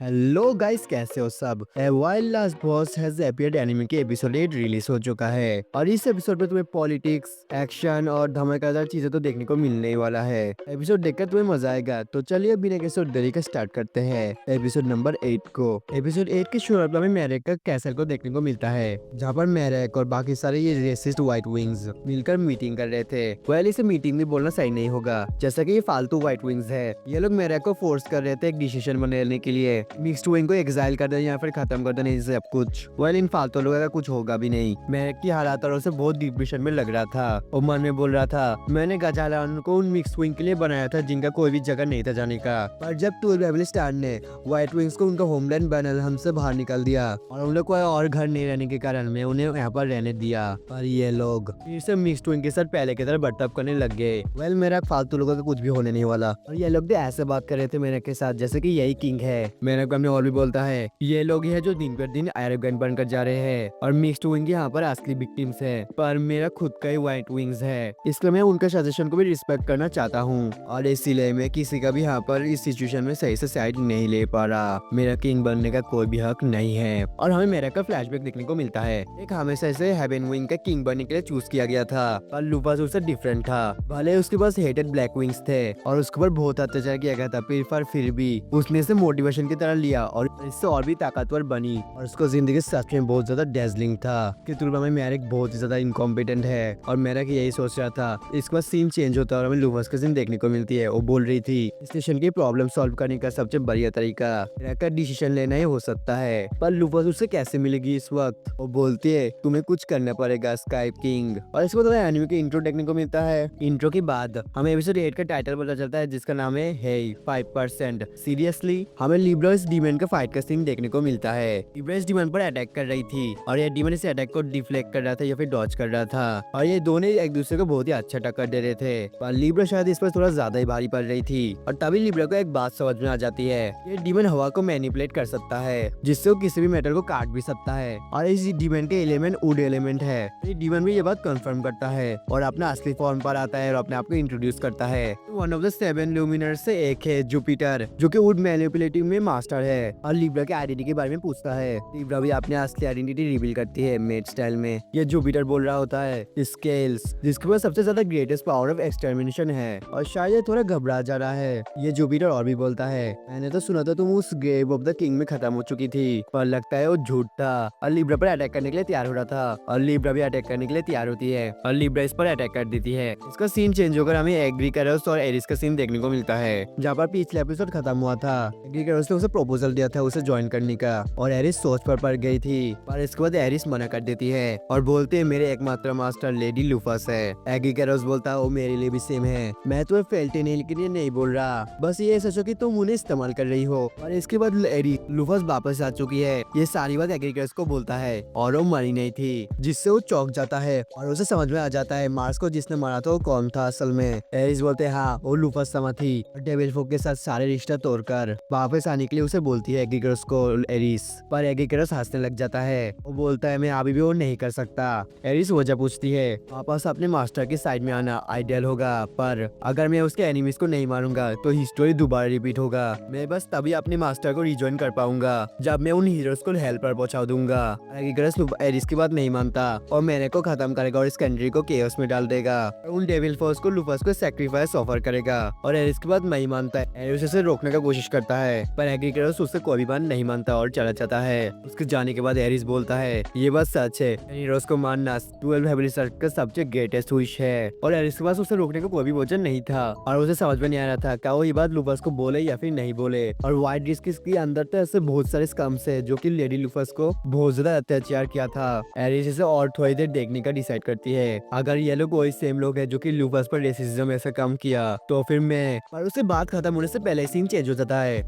Hello guys, कैसे हो सब। A wild last boss has appeared anime के एपिसोड 8 रिलीज हो चुका है और इस एपिसोड में तुम्हें पॉलिटिक्स, एक्शन और धमाकेदार चीजें तो देखने को मिलने ही वाला है। एपिसोड देखकर तुम्हें मजा आएगा, तो चलिए बिना किसी देरी के स्टार्ट करते हैं एपिसोड नंबर 8 को। एपिसोड 8 की शुरुआत में मैरेक का कैसल को देखने को मिलता है, जहाँ पर मैरेक और बाकी सारे ये रेसिस्ट व्हाइट विंग्स मिलकर मीटिंग कर रहे थे। वेल, इसे मीटिंग भी बोलना सही नहीं होगा, जैसा कि ये फालतू व्हाइट विंग्स है। ये लोग मैरेक को फोर्स कर रहे थे एक डिसीजन बनाने के लिए, मिक्स्ड विंग को एग्जाइल कर देना या फिर खत्म कर देना, ये सब कुछ। वेल, इन फालतू लोगों का कुछ होगा भी नहीं। मैरेक की हालात और से बहुत डिप्रेशन में लग रहा था और मन में बोल रहा था, मैंने गजालान को उन मिक्स्ड विंग के लिए बनाया था जिनका कोई भी जगह नहीं था जाने का। पर जब टूर फैमिली स्टार ने व्हाइट विंग्स को उनका होमलैंड बैनल हमसे बाहर निकाल दिया और उन लोग को और घर नहीं रहने के कारण मैं उन्हें यहाँ पर रहने दिया, पर ये लोग फिर से मिक्स्ड विंग के साथ पहले की तरह बर्ताव करने लग गए। वेल, मेरा फालतू लोगों का कुछ भी होने नहीं वाला। और ये लोग भी ऐसे बात कर रहे थे मेरे के साथ जैसे कि यही किंग है। मेरे को हमने और भी बोलता है, ये लोग ही है जो दिन पर दिन एरोगेंट बनकर जा रहे हैं और मिक्स्ड विंग यहाँ पर असली विक्टिम्स है, पर मेरा खुद का ही व्हाइट विंग्स है, इसलिए मैं उनका सजेशन को भी रिस्पेक्ट करना चाहता हूँ और इसीलिए मैं किसी का भी यहाँ पर इस सिचुएशन में सही से साइड नहीं ले पा रहा। मेरा किंग बनने का कोई भी हक नहीं है। और हमें मेरा का फ्लैशबैक देखने को मिलता है। एक हमेशा से हेवन विंग का किंग बनने के लिए चूज किया गया था, पर लूपास उससे डिफरेंट था। भले उसके पास हेटेड ब्लैक विंग्स थे और उसके ऊपर बहुत अत्याचार किया गया था, फिर भी उसने इसे मोटिवेशन की तरह लिया और इससे और भी ताकतवर बनी और उसको जिंदगी सच में बहुत ज्यादा डेजलिंग था कि तुलना में मेरिक बहुत ही ज्यादा इनकॉम्पिटेंट है। और मेरिक यही सोच रहा था। इसके बाद सीन चेंज होता है और हमें लूफस की सीन देखने को मिलती है। वो बोल रही थी, स्टेशन की प्रॉब्लम सॉल्व करने का सबसे बढ़िया तरीका मेरिक का डिसीजन लेना ही हो सकता है, पर लूफस उससे कैसे मिलेगी इस वक्त। वो बोलती है, तुम्हें कुछ करना पड़ेगा स्काई किंग। और इसको तो एनिमे के इंट्रो देखने को मिलता है। इंट्रो के बाद हमें एपिसोड 8 का टाइटल पता चलता है, जिसका नाम है हे 5%। सीरियसली, हमें लिब्रा इस डीमन का फाइट का सीन देखने को मिलता है। लिब्रा इस डीमन पर अटैक कर रही थी और ये डीमन इस अटैक को डिफ्लेक्ट कर रहा था या फिर डॉज कर रहा था और ये दोनों एक दूसरे को बहुत ही अच्छा टक्कर दे रहे थे, पर लिब्रा शायद इस पर थोड़ा ज्यादा ही भारी पड़ रही थी। और तभी लिब्रा को एक बात समझ में आ जाती है, ये डीमन हवा को मैनिपुलेट कर सकता है, जिससे वो किसी भी मेटल को काट भी सकता है और इस डीमन के एलिमेंट वुड एलिमेंट है। ये डीमन भी ये बात कंफर्म करता है और अपना असली फॉर्म पर आता है और अपने आप को इंट्रोड्यूस करता है। वन ऑफ द 7 लुमिनर्स से एक है जुपिटर, जो कि वुड मैनिपुलेटिंग में मास्टर है और लिब्रा के आइडेंटिटी के बारे में पूछता है। लिब्रा भी अपने असली आइडेंटिटी रिवील करती है मेड स्टाइल में। ये जुपिटर बोल रहा होता है स्केल्स, जिसके पास सबसे ज्यादा ग्रेटेस्ट पावर ऑफ एक्सटर्मिनेशन है और शायद ये थोड़ा घबरा जा रहा है। ये जुपिटर और भी बोलता है, मैंने तो सुना था तुम उस ग्रेव ऑफ द किंग में खत्म हो चुकी थी, पर लगता है वो झूठ था। और लिब्रा पर अटैक करने के लिए तैयार हो रहा था और लिब्रा भी अटैक करने के लिए तैयार होती है और लिब्रा इस पर अटैक कर देती है। इसका सीन चेंज होकर हमें एग्रीकरस और एरिस का सीन देखने को मिलता है, जहाँ पर पिछले एपिसोड खत्म हुआ था। एग्रीकरस ने उसे प्रपोजल दिया था उसे ज्वाइन करने का और एरिस सोच पर पड़ गई थी, पर इसके बाद एरिस मना कर देती है और बोलते हैं मेरे एकमात्र मास्टर लेडी लूफस है। एग्रीकरस बोलता है वो मेरे लिए भी सेम है, मैं तुम्हें फेल्टेनेल के लिए नहीं बोल रहा, बस ये सोचो कि तुम उन्हें इस्तेमाल कर रही हो। और इसके बाद एरिस लूफस वापस आ चुकी है, ये सारी बात एग्रीकरस को बोलता है और वो मरी नहीं थी, जिससे वो चौंक जाता है और उसे समझ में आ जाता है मार्स को जिसने मारा था वो कौन था असल में। एरिस बोलते हैं हाँ वो लूफस समा थी। डेविल फोक के साथ सारे रिश्ता तोड़कर वापस आने के लिए उसे बोलती है एग्रीकरस को एरिस, पर एग्रीकरस हंसने लग जाता है। वो बोलता है मैं अभी भी वो नहीं कर सकता। एरिस वजह पूछती है, वापस अपने मास्टर के साइड में आना आइडियल होगा, पर अगर मैं उसके एनिमीज को नहीं मारूंगा तो हिस्टोरी दोबारा रिपीट होगा। मैं बस तभी अपने मास्टर को रिजॉइन कर पाऊंगा जब मैं उन हीरोज को हेल्प पर पहुंचा दूंगा। एग्रीकरस एरिस की बात नहीं मानता और मैंने को खत्म करेगा और इस कंट्री को केओस में डाल देगा और उन डेविल फोर्स को लूफस को सैक्रिफाइस ऑफर करेगा। और एरिस की बात नहीं मानता है। एरिस उसे रोकने का कोशिश करता है, पर एग्रीकरस उससे कोई भी बात नहीं मानता और चला जाता है। उसके जाने के बाद एरिस बोलता है, ये बात सच है, हीरोज को मारना 12 फैमिली सर्कल का सबसे ग्रेटेस्ट विश है। और एरिस के पास उसे रोकने का कोई भी वजह नहीं था और उसे समझ में नहीं आ रहा था क्या वो ये बात लूफस को बोले या फिर नहीं बोले। और व्हाइट डिस्क के अंदर तो ऐसे बहुत सारे स्कम्स है जो कि लेडी लूफस को बहुत ज्यादा अत्याचार किया था। एरिस इसे और थोड़ी देर देखने का डिसाइड करती है। अगर ये लोग वही सेम लोग है जो कि लूफस पर रेसिज्म ऐसा काम किया तो फिर मैं, पर उससे बात खत्म होने से पहले सीन चेंज हो जाता है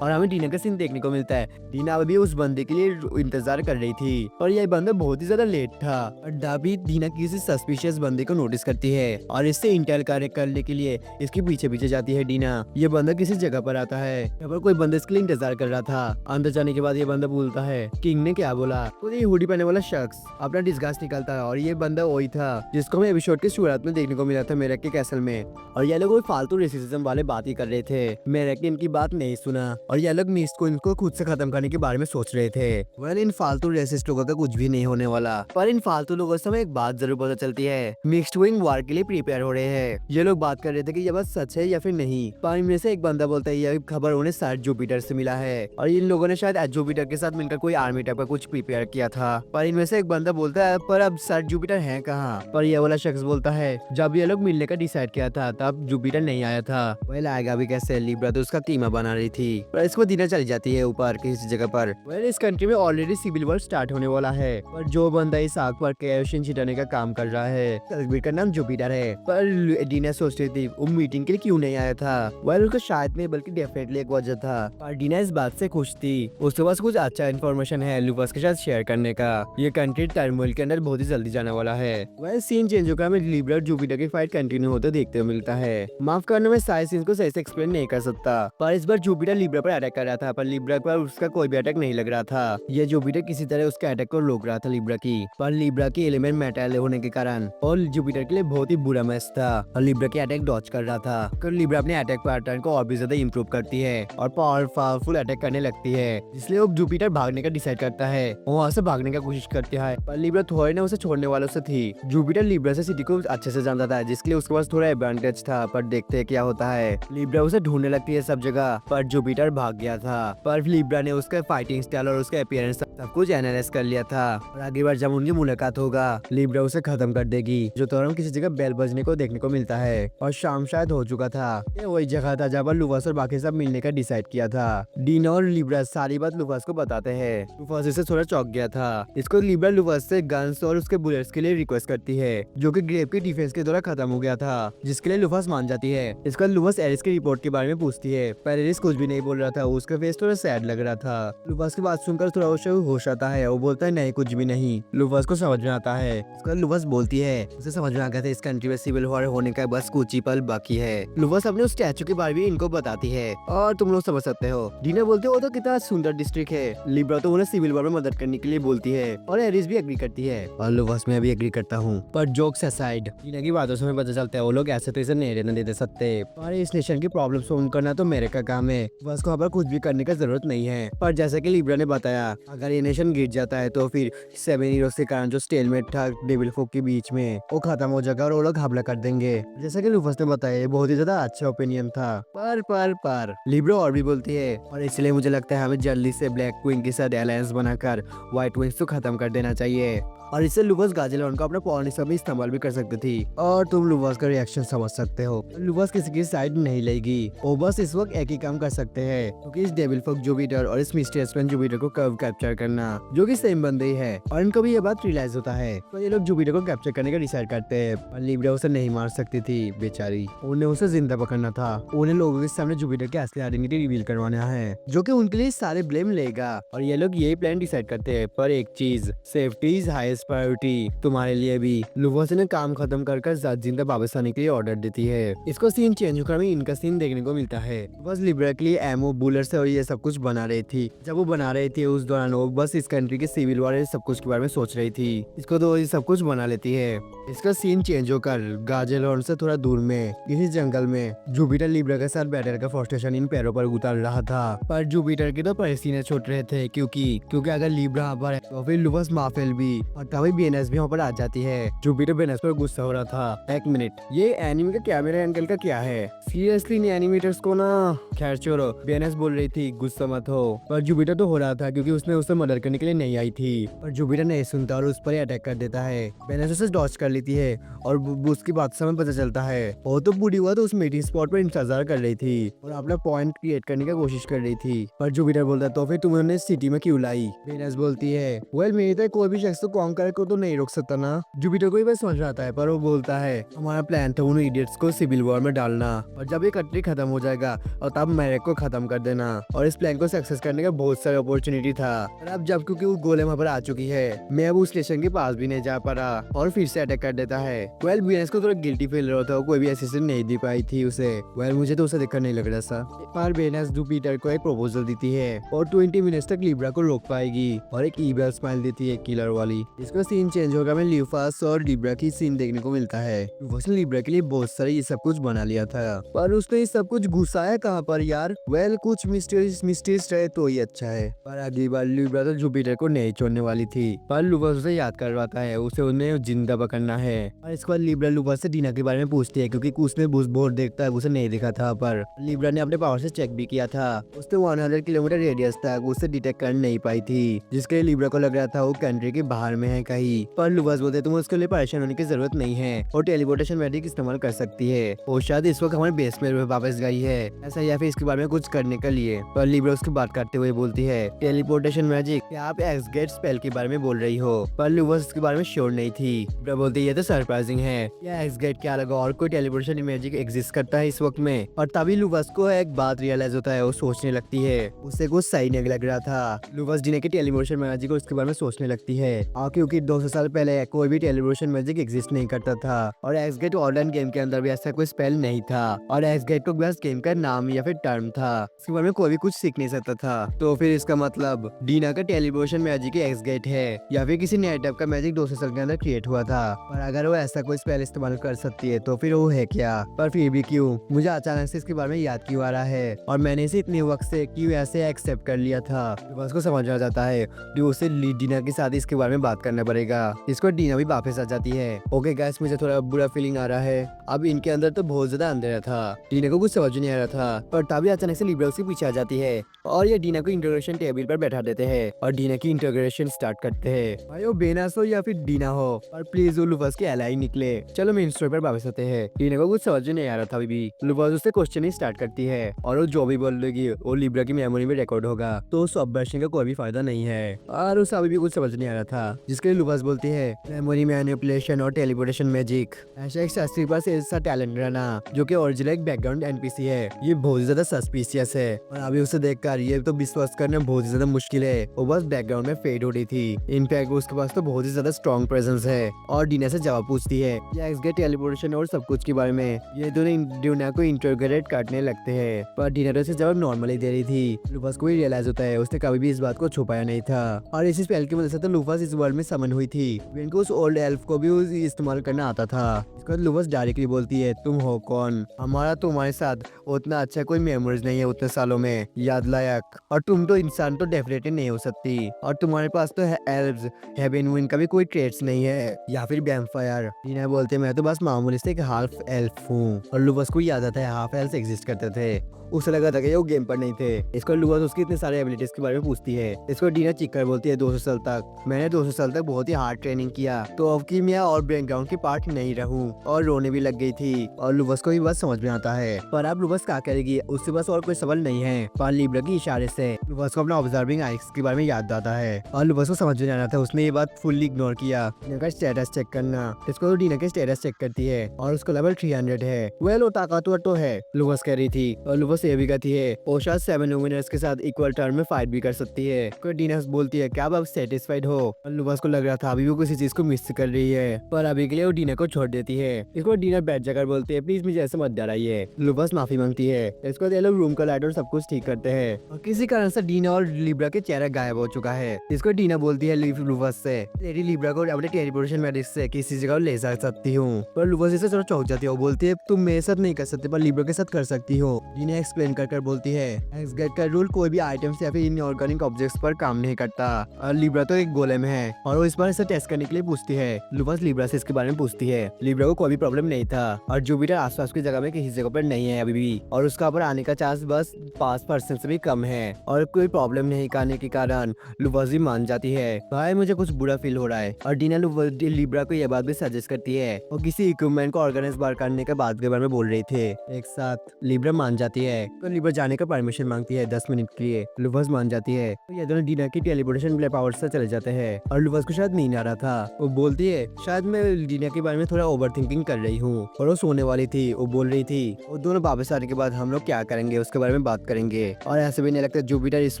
और हमें डीना का सीन देखने को मिलता है। डीना अभी उस बंदे के लिए इंतजार कर रही थी और यह बंदा बहुत ही ज्यादा लेट था और डाबी डीना किसी सस्पिशियस बंदे को नोटिस करती है और इससे इंटेल कार्य करने के लिए इसके पीछे पीछे जाती है डीना। ये बंदा किसी जगह पर आता है, यहाँ पर कोई बंदा इसके लिए इंतजार कर रहा था। अंदर जाने के बाद ये बंदा बोलता है किंग ने क्या बोला, तो ये हुडी पहने वाला शख्स अपना डिस्गास्ट निकालता है और ये बंदा वही था जिसको हमें एपिसोड के शुरुआत में देखने को मिला था मेरेक के कैसल में। और ये लोग फालतू रेसिज्म वाले बात ही कर रहे थे। मेरेक ने इनकी बात नहीं सुना और ये लोग नीस्ट को इनको खुद से खत्म करने के बारे में सोच रहे थे। वेल इन फालतू रेसिस्ट लोगों का कुछ भी नहीं होने वाला, पर इन फालतू लोगों से हमें एक बात जरूर पता चलती है, मिक्स्ड विंग वार के लिए प्रिपेयर हो रहे हैं। ये लोग बात कर रहे थे कि ये बात सच है या फिर नहीं। पर इनमें से एक बंदा बोलता है ये खबर उन्हें शायद जुपिटर से मिला है और इन लोगों ने शायद जुपिटर के साथ मिलकर कोई आर्मी टाइप का कुछ प्रिपेयर किया था। पर इनमें से एक बंदा बोलता है पर अब सर जुपिटर है कहाँ? पर ये वाला शख्स बोलता है जब ये लोग मिलने का डिसाइड किया था तब जुपिटर नहीं आया था। वेल आएगा भी कैसे, लिब्रा तो उसका कीमा बना रही थी। पर इसको दिन चली जाती है ऊपर किसी जगह पर। वेल इस कंट्री में ऑलरेडी सिविल वॉर स्टार्ट होने वाला है, पर जो बंदा इस आग पर केरोसिन छिटाने का काम कर रहा है तस्वीर का नाम जुपिटर है। पर डीना सोच रही थी वो मीटिंग के लिए क्यों नहीं आया था। वेल उसका शायद में बल्कि डेफिनेटली एक वजह था। पर डीना इस बात से खुश थी, उसके पास कुछ अच्छा इन्फॉर्मेशन है लूकास के साथ शेयर करने का। ये कंट्री टर्मोइल के अंदर बहुत ही जल्दी जाने वाला है। वह सीन चेंज होकर हमें लिब्रा और जुपिटर की फाइट कंटिन्यू होते देखते हुए मिलता है। माफ करना मैं सारे सीन्स को सही से एक्सप्लेन नहीं कर सकता, पर इस बार जुपिटर लिब्रा पर अटैक कर रहा था पर लिब्रा पर उसका कोई भी अटैक नहीं लग रहा था। ये जुपिटर किसी तरह उसके अटैक को रोक रहा था लिब्रा की, पर लिब्रा की एलिमेंट मेटल होने के कारण और जुपिटर के लिए बहुत ही बुरा मैच था और लिब्रा की अटैक डॉच कर रहा था। कर लिब्रा अपने अटैक पैटर्न को और भी ज्यादा इंप्रूव करती है और पावरफुल अटैक करने लगती है, इसलिए वो जुपिटर भागने का डिसाइड करता है, वहाँ से भागने का कोशिश करता है। पर लिब्रा थोड़े ने उसे छोड़ने वालों से थी। जुपिटर लिब्रा से सिटी को अच्छे से जानता था जिसके लिए उसके पास थोड़ा एडवांटेज था। पर देखते हैं क्या होता है। लिब्रा उसे ढूंढने लगती है सब जगह, पर जुपिटर भाग गया था। पर लिब्रा ने उसका फाइटिंग स्टाइल और उसका अपीयरेंस सब कुछ एनालाइज कर लिया था और अगली बार जब उनकी मुलाकात होगा लिब्रा उसे खत्म कर देगी। जो तुरंत किसी जगह बेल बजने को देखने को मिलता है और शाम शायद हो चुका था। ये वही जगह था जहाँ पर लूकास और बाकी सब मिलने का डिसाइड किया था। डीना और लिब्रा सारी बात लूकास को बताते हैं। लूकास इससे थोड़ा चौंक गया था। इसको लिब्रा लूकास से गन्स और उसके बुलेट्स के लिए रिक्वेस्ट करती है जो कि ग्रेव की डिफेंस के द्वारा खत्म हो गया था, जिसके लिए लूकास मान जाती है। इसका लूकास एरिस की रिपोर्ट के बारे में पूछती है पर एरिस कुछ भी नहीं बोल रहा था, उसका फेस थोड़ा सैड लग रहा था। लूकास की बात सुनकर थोड़ा होश आता है, वो बोलता है नहीं कुछ भी नहीं। लूकास को समझ में आता है। इसका लूकास बोलती है उसे समझ में आ गया था इस कंट्री में सिविल वॉर होने का बस कुछ ही पल बाकी है। लूकास अपने उस स्टैचू के बारे में इनको बताती है और तुम लोग समझ सकते हो। डीना बोलते हो तो कितना सुंदर डिस्ट्रिक्ट है। लिब्रा तो उन्हें सिविल वॉर में मदद करने के लिए बोलती है और एरिस भी एग्री करती है और लूकास में भी एग्री करता हूँ। पर जोक्स असाइड डीना की बातों से हमें पता चलता है वो लोग ऐसे तो इसे नहीं रहने दे सकते और इस नेशन की प्रॉब्लम सॉल्व करना तो मेरे का काम है, बस को अब कुछ भी करने का जरूरत नहीं है। पर जैसे कि लिब्रा ने बताया अगर ये नेशन गिर जाता है तो फिर 7 हीरोज के कारण जो स्टेलमेट था डेविल फोक के बीच में वो खत्म हो जाएगा और वो लोग हमला कर देंगे। जैसा कि लूकास ने बताया बहुत ही ज्यादा अच्छा ओपिनियन था। पर लिब्रा और भी बोलती है और इसलिए मुझे लगता है हमें जल्दी से ब्लैक क्वीन के साथ अलायंस बनाकर व्हाइट विंग्स को खत्म कर देना चाहिए और इससे लूकास गाजेलॉन को अपना पॉलिसी में इस्तेमाल भी कर सकती थी। और तुम लूकास का रिएक्शन समझ सकते हो, लूकास किसी की साइड नहीं लेगी, वो बस इस वक्त एक ही काम कर सकते हैं क्योंकि इस डेविल फोक जुपिटर और इस मिस्टीरियस मैन जुपिटर को कब कैप्चर करना जो कि सेम बंदे ही है। और इनको भी ये बात रियलाइज होता है तो ये लोग जुपिटर को कैप्चर करने का डिसाइड करते हैं। पर लिब्रा उसे नहीं मार सकती थी बेचारी, उन्हें उसे जिंदा पकड़ना था। उन्हें लोगों के सामने जुपिटर की असली आइडेंटिटी रिवील करवाना है जो कि उनके लिए सारे ब्लेम लेगा और ये लोग यही प्लान डिसाइड करते हैं। पर एक चीज, सेफ्टी इज हाईएस्ट प्रायोरिटी तुम्हारे लिए भी। लूकास ने काम खत्म कर जिंदा वापस आने के लिए ऑर्डर देती है। इसको सीन चेंज होकर हमें इनका सीन देखने को मिलता है। बस लिब्रा के लिए एमओ बुलेट्स और ये सब कुछ बना रही थी। जब वो बना रही थी उस दौरान वो बस इस कंट्री के सिविल वॉर सब कुछ के बारे में सोच रही थी। इसको तो ये सब कुछ बना लेती है। इसका सीन चेंज होकर गाजेलॉन से थोड़ा दूर में किसी जंगल में जुपिटर लिब्रा के साथ बैटल का फ्रस्ट्रेशन इन पैरों पर उतार रहा था। पर जुपिटर के तो पसीने छूट रहे थे क्योंकि अगर लिब्रा पर है तो फिर लूकास माफेल भी और तभी बेनस भी वहाँ पर आ जाती है। जुपिटर बेनस पर गुस्सा हो रहा था। एक मिनट, ये एनिमे का कैमरा एंगल का क्या है? सीरियसली इन एनिमेटर्स को ना। खैर छोड़ो, बेनस बोल रही थी गुस्सा मत हो, पर जुपिटर तो हो रहा था क्योंकि उसने उसे मदद करने के लिए नहीं आई थी। पर जुपिटर नहीं सुनता और उस पर ही अटैक कर देता है। बेनस उसे डॉज कर लेती है और उसकी बात से हमें पता चलता है वो तो बूढ़ी हुआ तो उस मीटिंग स्पॉट पर इंतजार कर रही थी और अपना पॉइंट क्रिएट करने की कोशिश कर रही थी। पर जुपिटर बोलता तो फिर तुम्हें उन्हें सिटी में क्यों लाई? बेनस बोलती है वेल मेरी तरह कोई भी शख्स तो कॉन्कर को तो नहीं रोक सकता ना। जुपिटर को ही बस समझ आता है पर वो बोलता है हमारा प्लान था उन इडियट्स को सिविल वॉर में डालना और जब ये कंट्री खत्म हो जाएगा और तब मेरे को खत्म कर देना और इस प्लान को सक्सेस करने का बहुत सारा अपॉर्चुनिटी था। और अब जब क्योंकि वो गोले वहाँ पर आ चुकी है मैं अब उस स्टेशन के पास भी नहीं जा पा रहा और फिर से अटैक कर देता है। वेल बेनस को थोड़ा गिल्टी फील रहा था, कोई भी असिस्टेंट नहीं दे पाई थी उसे। वेल मुझे तो उसे देखकर नहीं लग रहा था। पर बेनस जुपिटर को एक प्रपोजल देती है और 20 मिनट्स तक लिब्रा को रोक पाएगी और एक ईबेल स्माइल देती है किलर वाली। इसका सीन चेंज होगा में ल्यूफास और लिब्रा की सीन देखने को मिलता है। ल्यूफास ने लिब्रा के लिए बहुत सारे ये सब कुछ बना लिया था, पर उसने ये सब कुछ घुसाया कहाँ पर यार। वेल कुछ मिस्टेरियस रहे तो ही अच्छा है। पर अगली बार लिब्रा तो जुपिटर को नहीं छोड़ने वाली थी, पर लूफास उसे याद करवाता है, उसे उन्हें जिंदा पकड़ना है। और इसके बाद लिब्रा लूफास से डीना के बारे में पूछती है, क्योंकि उसने बोर्ड देखता है, उसे नहीं दिखा था। पर लिब्रा ने अपने पावर से चेक भी किया था, उसने 100 किलोमीटर रेडियस तक उसे डिटेक्ट कर नहीं पाई थी, जिसके लिए लिब्रा को लग रहा था वो कंट्री के बाहर में है कहीं। पर लूफास बोलते तुम उसके लिए परेशान होने की जरूरत नहीं है, और टेलीपोर्टेशन मैजिक इस्तेमाल कर सकती है। वो शायद इस वक्त हमारे बेस में वापस गई है ऐसा, या फिर इसके बारे में कुछ करने के लिए। पर लिब्रा उसकी बात करते हुए बोलती है टेलीपोर्टेशन मैजिक, क्या आप एक्स गेट स्पेल के बारे में बोल रही हो? पर लूफास इसके बारे में श्योर नहीं थी। लिब्रा बोलती है ये तो सरप्राइजिंग है, या एक्स गेट क्या लगा और कोई टेलीपोर्टेशन मैजिक एग्जिस्ट करता है इस वक्त में? और तभी लूफास को एक बात रियलाइज होता है, वो सोचने लगती है, उसे कुछ सही नहीं लग रहा था। लूफास डीना की टेलीपोर्टेशन मैजिक और इसके बारे में सोचने लगती है, क्योंकि 200 साल पहले कोई भी टेलीपोर्टेशन मैजिक एग्जिस्ट नहीं करता था, और एक्स गेट ऑनलाइन गेम के अंदर भी ऐसा कोई स्पेल नहीं था, और एक्स गेट तो बस गेम का नाम या फिर टर्म था, इसके बारे में कोई भी कुछ सीख नहीं सकता था। तो फिर इसका मतलब डीना का टेलीपोर्टेशन मैजिक एक्स गेट है, या फिर किसी नए टाइप का मैजिक 200 साल के अंदर क्रिएट हुआ था। पर अगर वो ऐसा कोई स्पेल इस्तेमाल कर सकती है तो फिर वो है क्या? पर फिर भी क्यों मुझे अचानक से इसके बारे में याद क्यों आ रहा है, और मैंने इसे इतने वक्त से क्यों ऐसे एक्सेप्ट कर लिया था? लूफास को समझ आ जाता है कि उसे डीना के साथ इसके बारे में बात करना पड़ेगा। इसको डीना भी वापस आ जाती है। ओके गाइस, मुझे थोड़ा बुरा फीलिंग आ रहा है, अब इनके अंदर तो बहुत ज्यादा अंधेरा था, डीना को कुछ समझ नहीं आ रहा था। पर तभी अचानक से लिब्रा उसके पीछे आ जाती है, और ये डीना को इंटरोगेशन टेबल पर बैठा देते हैं, और डीना की इंटरोगेशन स्टार्ट करते हैं। भाई वो बेनास हो या फिर डीना हो, पर प्लीज वो लूफास के एलाई निकले। चलो मेन स्टोरी पर वापस आते हैं। डीना को कुछ समझ नहीं आ रहा था अभी भी। लूफास उससे क्वेश्चन ही स्टार्ट करती है, और वो जो भी बोलेगी वो लिब्रा की मेमोरी में रिकॉर्ड होगा, तो सब बचने का कोई भी फायदा नहीं है। और उसे अभी भी कुछ समझ नहीं आ रहा था, जिसके लिए लूफास बोलती है मेमोरी मैनिपुलेशन और टेलीपोर्टेशन मैजिक, ऐसा एक शास्त्री के पास ऐसा टैलेंट रहना जो कि ओरिजिनल एक बैकग्राउंड एनपीसी है, ये बहुत ज्यादा सस्पिशियस है। और अभी उसे देखकर ये तो विश्वास करना बहुत ही ज्यादा मुश्किल है, वो बस बैकग्राउंड में फेड हो रही थी। इनफैक्ट उसके पास तो बहुत ही ज्यादा स्ट्रॉन्ग प्रेजेंस है। और डीना से जवाब पूछती है एक्स गेट टेलीपोर्टेशन और सब कुछ के बारे में। ये दोनों डीना को इंटरोगेट करने लगते हैं, पर डीना तो इसे जवाब नॉर्मली दे रही थी। लूफास को भी रियलाइज होता है उसने कभी भी इस बात को छुपाया नहीं था, और इसी स्पेल की वजह से तो लूफास इस वर्ल्ड में समन हुई थी। इनको उस ओल्ड एल्फ को भी इस्तेमाल करना आता था। इसके बाद लूफास डायरेक्टली बोलती है तुम हो कौन? हमारा तुम्हारे साथ उतना अच्छा कोई मेमोरीज नहीं है उतने सालों में याद लायक, और तुम तो इंसान तो डेफिनेटली नहीं हो सकती, और तुम्हारे पास तो एल्व्स हेवन विन का भी कोई ट्रेड्स नहीं है, या फिर वैम्पायर। डीना बोलते मैं तो बस मामूली से एक हाफ एल्फ हूँ। और लूफास को याद आता है हाफ एल्फ एग्जिस्ट करते थे, उसे लगा था कि वो गेम पर नहीं थे। इसको लूफास उसकी इतने सारे एबिलिटीज के बारे में पूछती है। इसको डीना चिक कर बोलती है 200 साल तक मैंने 200 साल तक बहुत ही हार्ड ट्रेनिंग किया, तो अब की मैं और बैकग्राउंड की पार्ट नहीं रहूं, और रोने भी लग गई थी। और लूफास को भी बस समझ में आता है, पर अब लूफास क्या करेगी, उसके पास और कोई सवाल नहीं है। पर लिब्रा की इशारे से लूफास को अपना ऑब्जर्विंग आइस के बारे में याद आता है, और लूफास को समझ में आना था, उसने ये बात फुल्ली इग्नोर किया। डीना का स्टेटस चेक करना, इसको तो डीना के स्टेटस चेक करती है, और उसको लेवल 300 है। वेल वो ताकतवर तो है, लूफास कह रही थी। और लूफास ये भी कहती है वो शायद 7 लुमिनर्स के साथ इक्वल टर्म में फाइट भी कर सकती है। कोई डीना बोलती है क्या आप सेटिस्फाइड हो? और लूफास को लग रहा था अभी वो किसी चीज को मिस कर रही है, पर अभी के लिए वो डीना को छोड़ देती है। इसको डीना बैठ जाकर बोलती है प्लीज मुझे ऐसे मत डराइए। लूफास माफी मांगती है। इसको ये लोग रूम का लाइट और सब कुछ ठीक करते हैं, और किसी कारण से डीना और लिब्रा के चेहरा गायब हो चुका है। इसको डीना बोलती है लूफास से तेरी लिब्रा को अपने टेलीपोर्टेशन मैजिक से किसी जगह ले जा सकती हूँ। पर लूफास इसे थोड़ा चौंक जाती है, वो बोलती है तुम मेरे साथ नहीं कर सकते पर लिब्रा के साथ कर सकती हो। डीना एक्सप्लेन कर बोलती है एक्स गेट का रूल कोई भी आइटम्स या फिर इनऑर्गेनिक ऑब्जेक्ट्स पर काम नहीं करता, और लिब्रा तो एक गोलेम है, और वो इस बार इसे टेस्ट करने के लिए पूछती है। लूफास लिब्रा से इसके बारे में पूछती है। लिब्रा को कोई भी प्रॉब्लम नहीं था, और जुपिटर आसपास की जगह में किसी जगह पर नहीं है अभी भी, और उसका ऊपर आने का चांस बस 5% से भी कम है, और कोई प्रॉब्लम नहीं करने के कारण लूफास भी मान जाती है। भाई मुझे कुछ बुरा फील हो रहा है, और डीना लिब्रा को यह बात भी सजेस्ट करती है, और किसी इक्विपमेंट को ऑर्गेनाइज बार करने के बाद के बारे में बोल रही थे एक साथ। लिब्रा मान जाती है, तो लिब्रा जाने का परमिशन मांगती है 10 मिनट के लिए। लूफास मान जाती है, तो ये दोनों डीना की टेलीपोर्टेशन पावर से चले जाते हैं, और लूफास को शायद नींद आ रहा था। वो बोलती है शायद मैं डीना के बारे में थोड़ा ओवर थिंकिंग कर रही हूँ, और वो सोने वाली थी। वो बोल रही थी वो दोनों वापस आने के बाद हम लोग क्या करेंगे उसके बारे में बात करेंगे, और ऐसे भी नहीं लगता जुपिटर इस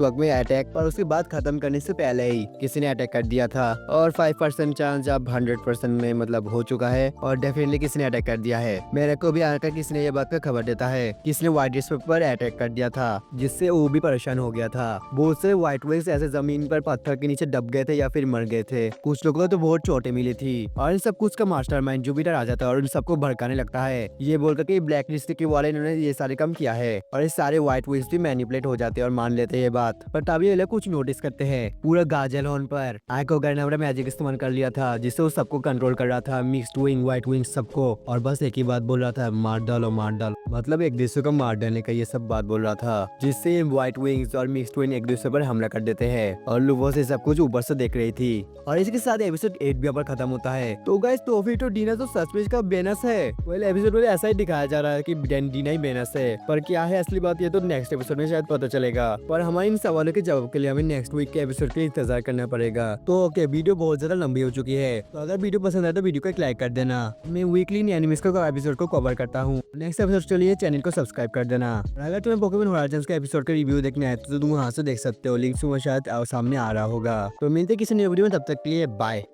वक्त में अटैक पर उसकी बात खत्म करने से पहले ही किसी ने अटैक कर दिया था, और 5% चांस अब 100% में मतलब हो चुका है, और डेफिनेटली किसी ने अटैक कर दिया है। मेरे को भी आकर किसी ने ये बात का खबर देता है, किसी ने व्हाइट ड्रेस पर अटैक कर दिया था, जिससे वो भी परेशान हो गया था। बहुत से व्हाइट विंग्स ऐसे जमीन पर पत्थर के नीचे दब गए थे या फिर मर गए थे। कुछ लोगों को तो बहुत चोटें मिली थी और इन सब कुछ का मास्टरमाइंड जुपिटर आ जाता है और इन सबको भड़काने लगता है, ये बोलकर कि ब्लैक लिस्ट के वाले इन्होंने ये सारे काम किया है। और ये सारे व्हाइट विंग्स भी मैनिपुलेट हो जाते हैं और मान लेते हैं ये बात। पर तभी ये लोग कुछ नोटिस करते हैं, पूरा गाजल होन पर आइको ने मैजिक इस्तेमाल कर लिया था, जिससे वो सबको कंट्रोल कर रहा था, मिक्स्ड विंग व्हाइट विंग सबको, और बस एक ही बात बोल रहा था, मार डालो मार डालो, मतलब एक दूसरे को मार डालने का ये सब बात बोल रहा था, जिससे व्हाइट विंग्स और मिक्स्ड विंग एक दूसरे पर हमला कर देते हैं और लुवो से सब कुछ ऊपर से देख रही थी। और इसके साथ एपिसोड 8 भी यहाँ पर खत्म होता है। तो गाइस टॉफी तो डीना तो सस्पेंस का बेनस है, पहले एपिसोड में ऐसा ही दिखाया जा रहा है कि डीना ही बेनस है, पर क्या है असली बात ये तो नेक्स्ट एपिसोड में शायद पता चलेगा। पर हमारे इन सवालों के जवाब के लिए हमें नेक्स्ट वीक के एपिसोड के इंतजार करना पड़ेगा। तो ओके, वीडियो बहुत ज्यादा लंबी हो चुकी है, तो अगर वीडियो पसंद आए तो वीडियो को एक लाइक कर देना। मैं वीकली एनिमेस का एपिसोड को कवर करता हूँ, नेक्स्ट एपिसोड के लिए चैनल को सब्सक्राइब कर देना। और अगर तुम्हें पोकेमॉन होराइजन्स का एपिसोड का रिव्यू देखना है तो तुम वहाँ से देख सकते हो, लिंक शायद सामने आ रहा होगा। तो मिलते किसी नई वीडियो में, तब तक के लिए बाय।